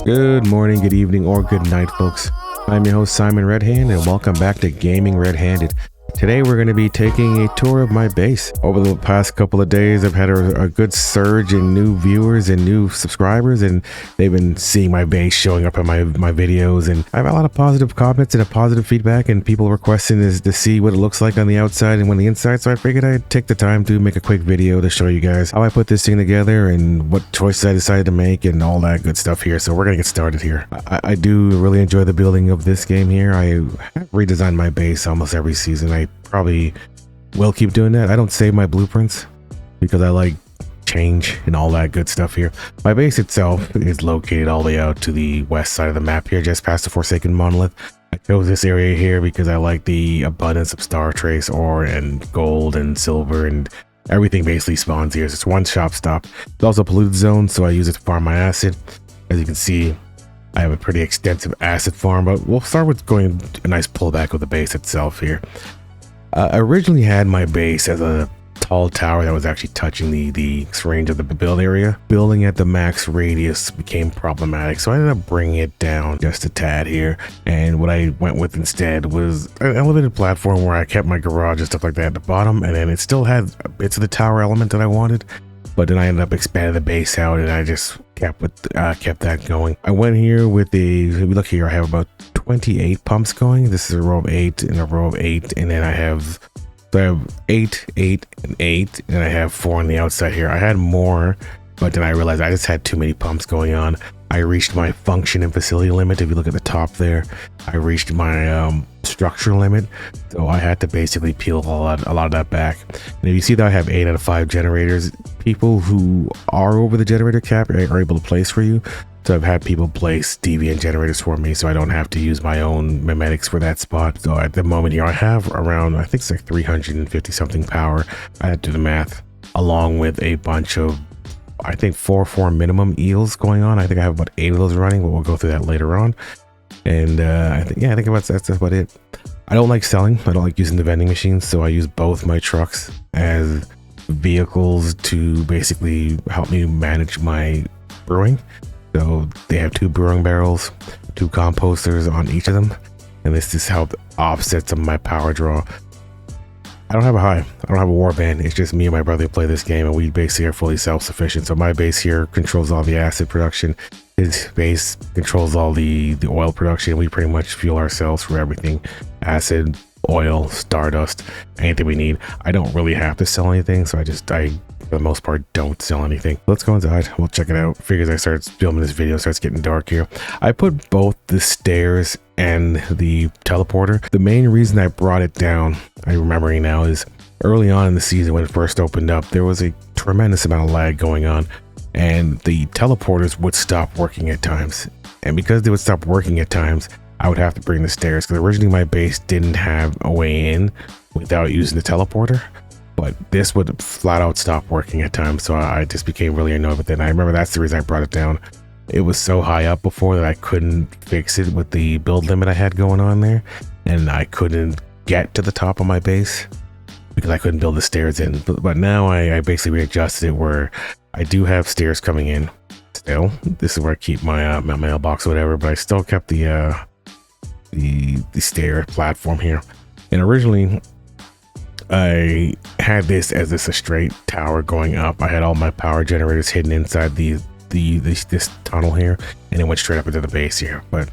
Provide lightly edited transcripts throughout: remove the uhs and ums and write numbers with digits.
Good morning, good evening, or good night, folks. I'm your host, Simon Redhand, and welcome back to Gaming Redhanded. Today, we're going to be taking a tour of my base. Over the past couple of days, I've had a good surge in new viewers and new subscribers, and they've been seeing my base showing up in my videos, and I have a lot of positive comments and a positive feedback, and people requesting to see what it looks like on the outside and on the inside, so I figured I'd take the time to make a quick video to show you guys how I put this thing together and what choices I decided to make and all that good stuff here. So we're going to get started here. I do really enjoy the building of this game here. I have redesigned my base almost every season. I probably will keep doing that. I don't save my blueprints because I like change and all that good stuff here. My base itself is located all the way out to the west side of the map here, just past the Forsaken Monolith. I chose this area here because I like the abundance of star trace ore and gold and silver, and everything basically spawns here. So it's one shop stop. It's also a polluted zone, so I use it to farm my acid. As you can see, I have a pretty extensive acid farm, but we'll start with going a nice pullback of the base itself here. I originally had my base as a tall tower that was actually touching the range of the build area. Building at the max radius became problematic, so I ended up bringing it down just a tad here. And what I went with instead was an elevated platform where I kept my garage and stuff like that at the bottom, and then it still had bits of the tower element that I wanted. But then I ended up expanding the base out, and I just kept that going. I went here with if you look here, I have about 28 pumps going. This is a row of 8 and a row of 8, and then I have 8, 8, and 8, and I have 4 on the outside here. I had more, but then I realized I just had too many pumps going on. I reached my function and facility limit. If you look at the top there, I reached my structure limit, so I had to basically peel a lot of that back. And if you see that I have 8 out of 5 generators, people who are over the generator cap are able to place for you. So I've had people place Deviant generators for me, so I don't have to use my own memetics for that spot. So at the moment here, I have around, I think it's like 350 something power. I had to do the math, along with a bunch of, I think 4 minimum eels going on. I think I have about 8 of those running, but we'll go through that later on. And I think that's about it. I don't like selling. I don't like using the vending machines, so I use both my trucks as vehicles to basically help me manage my brewing. So they have 2 brewing barrels, 2 composters on each of them, and this just helped offset some of my power draw. I don't have a hive. I don't have a warband. It's just me and my brother who play this game, and we basically are fully self-sufficient. So my base here controls all the acid production. His base controls all the oil production. We pretty much fuel ourselves for everything: acid, oil, stardust, anything we need. I don't really have to sell anything, so I for the most part don't sell anything. Let's go inside. We'll check it out. Figures I start filming this video, starts getting dark here. I put both the stairs and the teleporter. The main reason I brought it down, I'm remembering now, is early on in the season when it first opened up, there was a tremendous amount of lag going on, and the teleporters would stop working at times. And because they would stop working at times, I would have to bring the stairs, because originally my base didn't have a way in without using the teleporter, but this would flat out stop working at times. So I just became really annoyed with it. And I remember that's the reason I brought it down. It was so high up before that I couldn't fix it with the build limit I had going on there, and I couldn't get to the top of my base because I couldn't build the stairs in. But now I basically readjusted it where I do have stairs coming in still. This is where I keep my mailbox or whatever, but I still kept the stair platform here. And originally I had this as a straight tower going up. I had all my power generators hidden inside this tunnel here, and it went straight up into the base here. But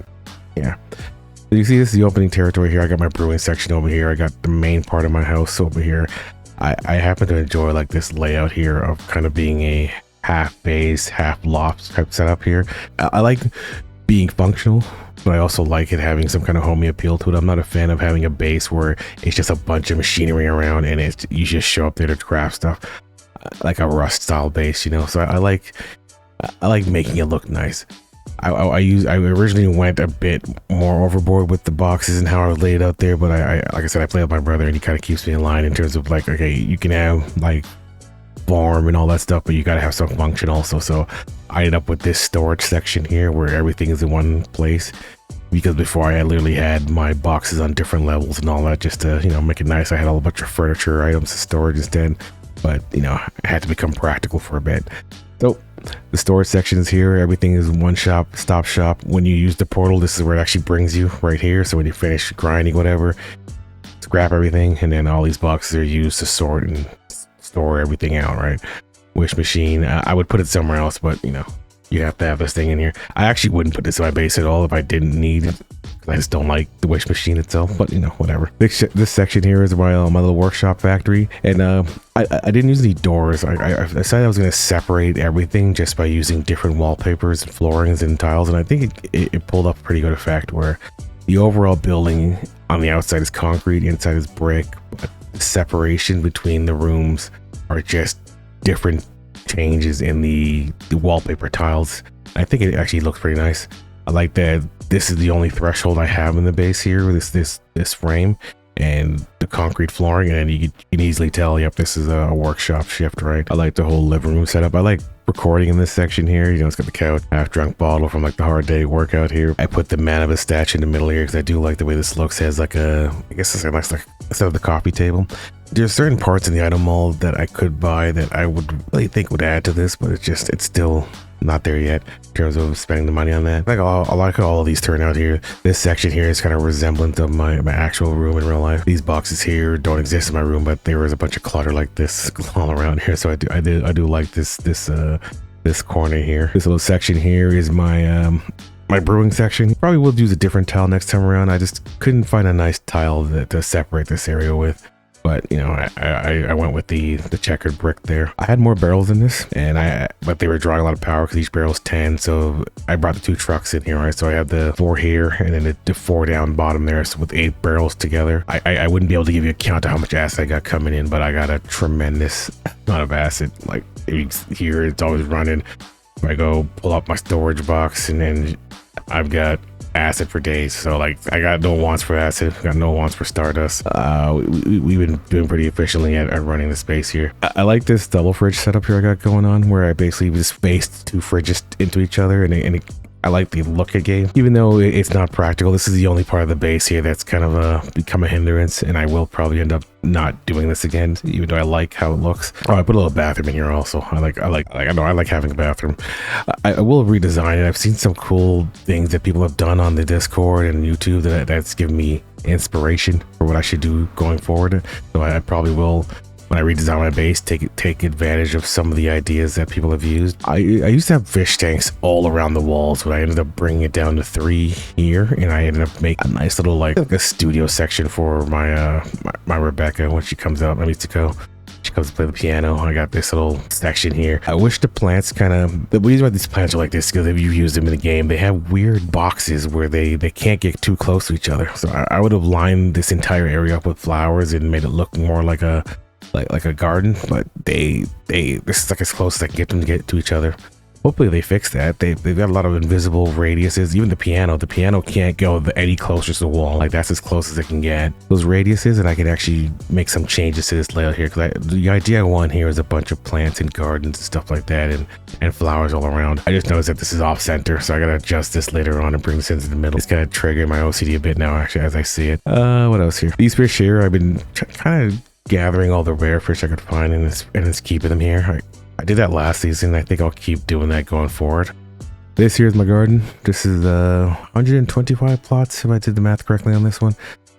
yeah, so you see, this is the opening territory here. I got my brewing section over here. I got the main part of my house over here. I happen to enjoy like this layout here of kind of being a half base, half loft type setup here. I like being functional, but I also like it having some kind of homey appeal to it. I'm not a fan of having a base where it's just a bunch of machinery around and you just show up there to craft stuff, like a Rust style base, you know. So I like making it look nice. I originally went a bit more overboard with the boxes and how I laid it out there, but like I said, I play with my brother and he kind of keeps me in line in terms of like, okay, you can have like farm and all that stuff, but you got to have some function also. So I ended up with this storage section here where everything is in one place, because before I literally had my boxes on different levels and all that, just to, you know, make it nice. I had a whole bunch of furniture items to storage instead, but you know, I had to become practical for a bit. So The storage section is here. Everything is one shop, stop shop. When you use the portal, this is where it actually brings you right here. So when you finish grinding, whatever, scrap everything, and then all these boxes are used to sort and store everything out, right? Wish machine. I would put it somewhere else, but you know, you have to have this thing in here. I actually wouldn't put this in my base at all if I didn't need it. I just don't like the wish machine itself, but you know, whatever. This section here is my little workshop factory, and I didn't use any doors. I decided I was going to separate everything just by using different wallpapers and floorings and tiles, and I think it pulled up a pretty good effect where the overall building on the outside is concrete, inside is brick, but the separation between the rooms are just different changes in the wallpaper tiles. I think it actually looks pretty nice. I like that this is the only threshold I have in the base here, this frame and the concrete flooring, and you can easily tell, yep, this is a workshop shift, right? I like the whole living room setup. I like recording in this section here. You know, it's got the couch, half drunk bottle from like the hard day workout here. I put the man of a statue in the middle here because I do like the way this looks. It has like a, I guess it's like instead of the coffee table. There's certain parts in the item mold that I could buy that I would really think would add to this, but it's still not there yet in terms of spending the money on that. I like how all of these turn out here. This section here is kind of resemblant of my actual room in real life. These boxes here don't exist in my room, but there is a bunch of clutter like this all around here. So I do like this corner here. This little section here is my my brewing section. Probably will use a different tile next time around. I just couldn't find a nice tile to separate this area with. But you know, I went with the checkered brick there. I had more barrels in this, but they were drawing a lot of power because each barrel's 10. So I brought the 2 trucks in here, right? So I had the 4 here and then the 4 down bottom there. So with 8 barrels together, I wouldn't be able to give you a count of how much acid I got coming in, but I got a tremendous amount of acid. Like here, it's always running. I go pull up my storage box, and then I've got acid for days. So like, I got no wants for acid, got no wants for stardust. We've been doing pretty efficiently at running the space here. I like this double fridge setup here I got going on, where I basically just spaced 2 fridges into each other, and I like the look of game, even though it's not practical. This is the only part of the base here that's kind of become a hindrance, and I will probably end up not doing this again, even though I like how it looks. Oh, I put a little bathroom in here also. I like having a bathroom. I will redesign it. I've seen some cool things that people have done on the Discord and YouTube that's given me inspiration for what I should do going forward. So I probably will, when I redesign my base, take advantage of some of the ideas that people have used. I used to have fish tanks all around the walls, but I ended up bringing it down to 3 here, and I ended up making a nice little like a studio section for my my Rebecca when she comes out. She comes to play the piano. I got this little section here. I wish the plants the reason why these plants are like this is because if you've used them in the game, they have weird boxes where they can't get too close to each other. So I would have lined this entire area up with flowers and made it look more like a garden, but this is like as close as I can get them to get to each other. Hopefully they fix that. They've got a lot of invisible radiuses. Even the piano can't go any closer to the wall. Like, that's as close as it can get. Those radiuses, and I can actually make some changes to this layout here, because the idea I want here is a bunch of plants and gardens and stuff like that, and flowers all around. I just noticed that this is off center, so I gotta adjust this later on and bring this into the middle. It's kind of triggering my OCD a bit now, actually, as I see it. What else here? These fish here, I've been kind of gathering all the rare fish I could find and just keeping them here. I did that last season. I think I'll keep doing that going forward. This here is my garden. This is 125 plots if I did the math correctly on this one.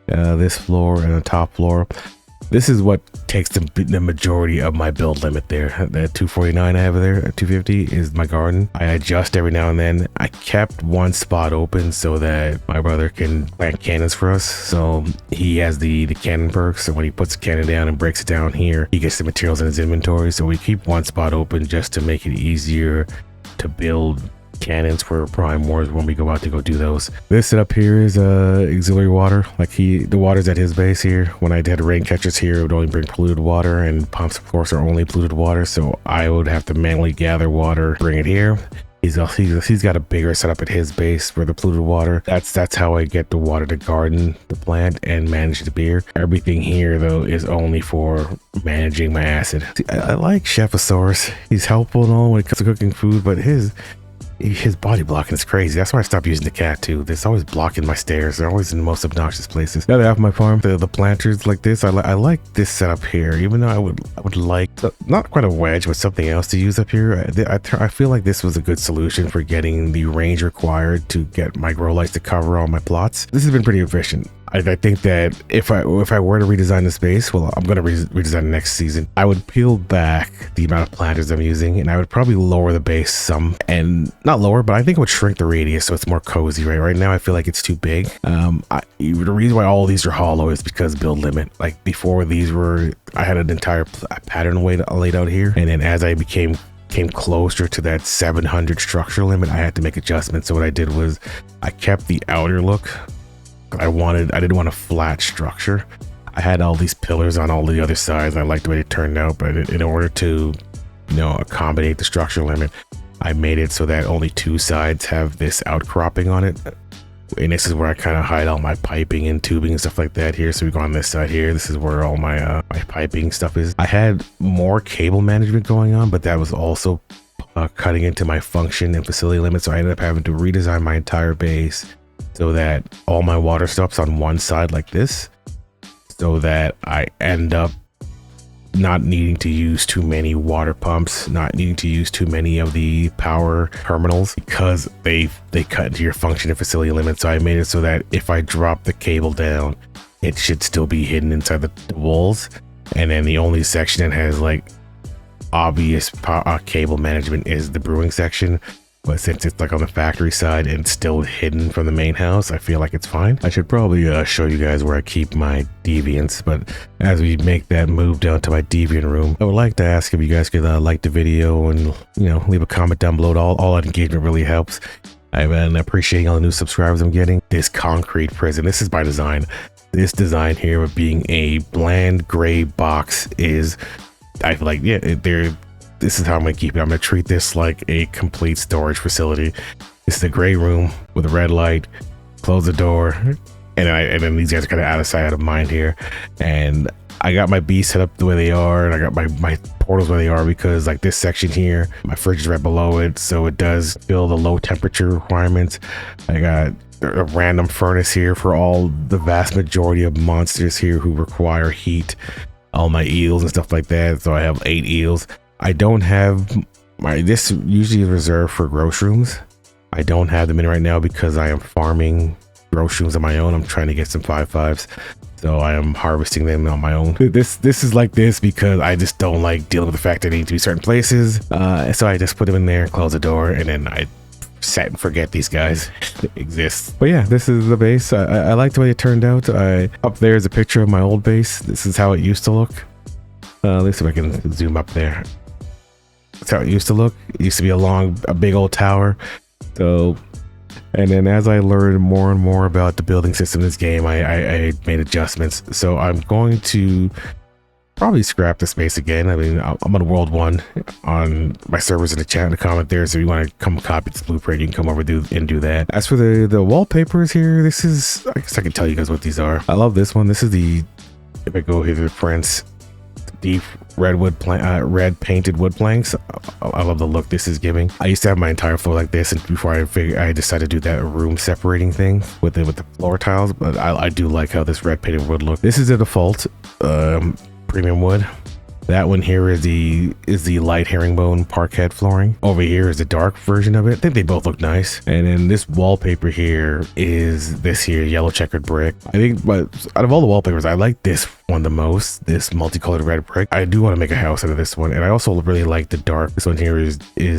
This floor and the top floor. This is what takes the majority of my build limit there. That 249 I have there, 250 is my garden. I adjust every now and then. I kept one spot open so that my brother can plant cannons for us. So he has the cannon perks. So when he puts the cannon down and breaks it down here, he gets the materials in his inventory. So we keep one spot open just to make it easier to build cannons for Prime Wars when we go out to go do those. This setup here is auxiliary water. Like the water's at his base here. When I did rain catchers here, it would only bring polluted water, and pumps of course are only polluted water, so I would have to manually gather water, bring it here. He's got a bigger setup at his base for the polluted water. That's how I get the water to garden the plant and manage the beer. Everything here though is only for managing my acid. See, I like Chefosaurus. He's helpful and all when it comes to cooking food, but his body blocking is crazy. That's why I stopped using the cat too. It's always blocking my stairs. They're always in the most obnoxious places. Now that I have my farm, the planters like this, I like this setup here. Even though I would like not quite a wedge, but something else to use up here. I feel like this was a good solution for getting the range required to get my grow lights to cover all my plots. This has been pretty efficient. I think that if I were to redesign the space, well, I'm going to redesign next season, I would peel back the amount of planters I'm using, and I would probably lower the base some, and not lower, but I think it would shrink the radius so it's more cozy. Right now I feel like it's too big. The reason why all these are hollow is because build limit. Like before, I had an entire pattern laid out here, and then as I came closer to that 700 structure limit, I had to make adjustments. So what I did was I kept the outer look. I didn't want a flat structure. I had all these pillars on all the other sides. I liked the way it turned out, but in order to, accommodate the structure limit, I made it so that only two sides have this outcropping on it. And this is where I kind of hide all my piping and tubing and stuff like that here. So we go on this side here. This is where all my piping stuff is. I had more cable management going on, but that was also cutting into my function and facility limits. So I ended up having to redesign my entire base so that all my water stops on one side like this, so that I end up not needing to use too many water pumps, not needing to use too many of the power terminals, because they cut into your function and facility limits. So I made it so that if I drop the cable down, it should still be hidden inside the walls. And then the only section that has like obvious cable management is the brewing section. But since it's like on the factory side and still hidden from the main house, I feel like it's fine. I should probably show you guys where I keep my deviants, but as we make that move down to my deviant room, I would like to ask if you guys could like the video and, leave a comment down below. All that engagement really helps. I've been appreciating all the new subscribers I'm getting. This concrete prison, this is by design. This design here of being a bland gray box is, I feel like, this is how I'm gonna keep it. I'm gonna treat this like a complete storage facility. This is a gray room with a red light. Close the door, and then these guys are kind of out of sight, out of mind here. And I got my bees set up the way they are, and I got my portals where they are because like this section here, my fridge is right below it, so it does fill the low temperature requirements. I got a random furnace here for all the vast majority of monsters here who require heat. All my eels and stuff like that. So I have 8 eels. I don't have this usually is reserved for grow shrooms. I don't have them in right now because I am farming grow shrooms on my own. I'm trying to get some 5.5s, so I am harvesting them on my own. This is like this because I just don't like dealing with the fact that they need to be certain places. So I just put them in there, close the door, and then I set and forget these guys exist. But yeah, this is the base. I like the way it turned out. Up there is a picture of my old base. This is how it used to look. Let's see if I can zoom up there. That's how it used to look. It used to be a big old tower. So, and then as I learned more and more about the building system in this game, I made adjustments. So I'm going to probably scrap the space again. I mean, I'm on World 1 on my servers in the chat and the comment there. So if you want to come copy this blueprint, you can come over and do that. As for the wallpapers here, this is, I guess I can tell you guys what these are. I love this one. This is if I go here to the prints, deep red painted wood planks. I love the look this is giving. I used to have my entire floor like this, and before I decided to do that room separating thing with the floor tiles, but I do like how this red painted wood look. This is a default premium wood. That one here is the light herringbone parquet flooring. Over here is the dark version of it. I think they both look nice. And then this wallpaper here is this here yellow checkered brick. I think, but out of all the wallpapers, I like this one the most. This multicolored red brick. I do want to make a house out of this one, and I also really like the dark. This one here is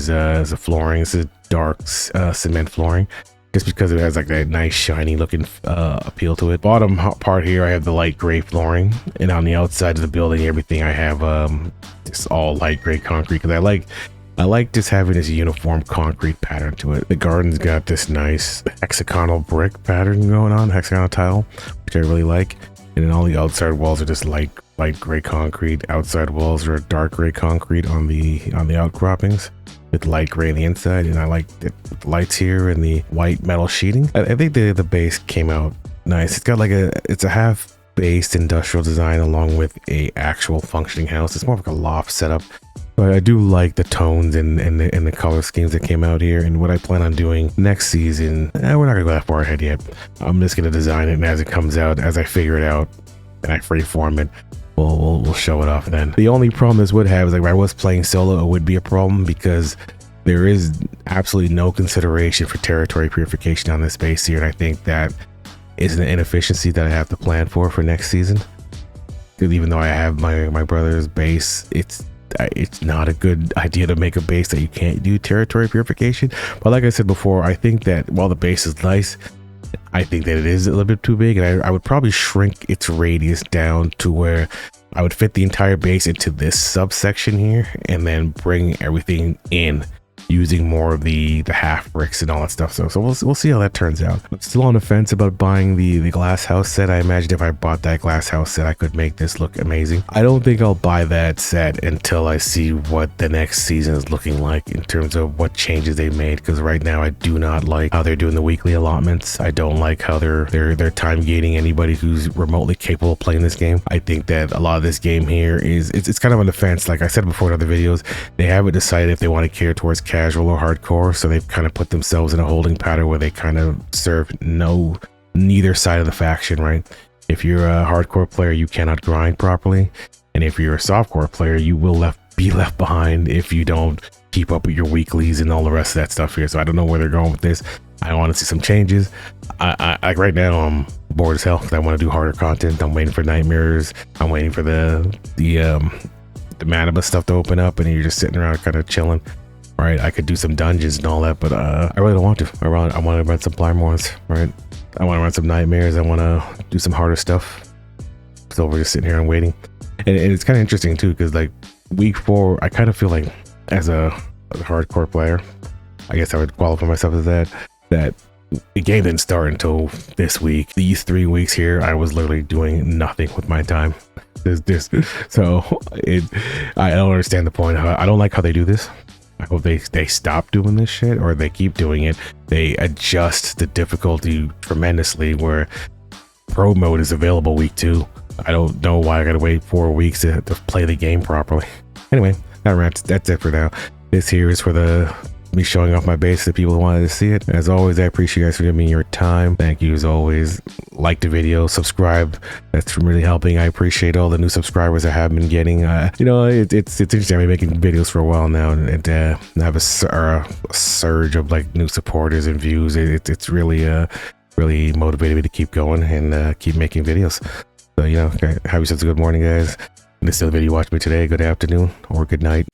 a flooring. This is dark cement flooring, just because it has like that nice shiny looking appeal to it. Bottom part here, I have the light gray flooring, and on the outside of the building, everything I have just all light gray concrete, because I like just having this uniform concrete pattern to it. The garden's got this nice hexagonal brick pattern going on, hexagonal tile, which I really like. And then all the outside walls are just light gray concrete. Outside walls are dark gray concrete on the outcroppings, with light gray on the inside. And I like the lights here and the white metal sheeting. I think the base came out nice. It's got it's a half based industrial design along with a actual functioning house. It's more of like a loft setup. But I do like the tones and the color schemes that came out here, and what I plan on doing next season. We're not gonna go that far ahead yet. I'm just gonna design it, and as it comes out, as I figure it out, and I freeform it, we'll show it off then. The only problem this would have is, like, if I was playing solo, it would be a problem because there is absolutely no consideration for territory purification on this base here, and I think that is an inefficiency that I have to plan for next season. Because even though I have my brother's base, it's not a good idea to make a base that you can't do territory purification. But like I said before, I think that while the base is nice, I think that it is a little bit too big, and I would probably shrink its radius down to where I would fit the entire base into this subsection here, and then bring everything in using more of the half bricks and all that stuff. So we'll see how that turns out. I'm still on the fence about buying the glass house set. I imagine if I bought that glass house set, I could make this look amazing. I don't think I'll buy that set until I see what the next season is looking like in terms of what changes they made, because right now I do not like how they're doing the weekly allotments. I don't like how they're time gating anybody who's remotely capable of playing this game. I think that a lot of this game here it's kind of on the fence. Like I said before in other videos, they haven't decided if they want to cater towards casual or hardcore, so they've kind of put themselves in a holding pattern where they kind of serve neither side of the faction, right? If you're a hardcore player, you cannot grind properly, and if you're a softcore player, you will be left behind if you don't keep up with your weeklies and all the rest of that stuff here. So I don't know where they're going with this. I want to see some changes. I like right now I'm bored as hell because I want to do harder content. I'm waiting for nightmares. I'm waiting for the Manaba stuff to open up, and you're just sitting around kind of chilling. Right, I could do some dungeons and all that, but I really don't want to. I want to run some Plymores, right? I want to run some nightmares. I want to do some harder stuff. So we're just sitting here and waiting. And it's kind of interesting too, because like week 4, I kind of feel like as a hardcore player, I guess I would qualify myself as that the game didn't start until this week. These 3 weeks here, I was literally doing nothing with my time. So I don't understand the point. I don't like how they do this. I hope they stop doing this shit, or they keep doing it. They adjust the difficulty tremendously where pro mode is available week 2. I don't know why I gotta wait 4 weeks to play the game properly. Anyway, that's it for now. This here is for me showing off my base to people who wanted to see it. As always, I appreciate you guys for giving me your time. Thank you as always. Like the video, subscribe. That's really helping. I appreciate all the new subscribers I have been getting. You know, it's interesting. I've been making videos for a while now, and have a surge of like new supporters and views. It's really motivated me to keep going and keep making videos. So, you know, have yourselves a good morning, guys. And this is the video you watched me today. Good afternoon or good night.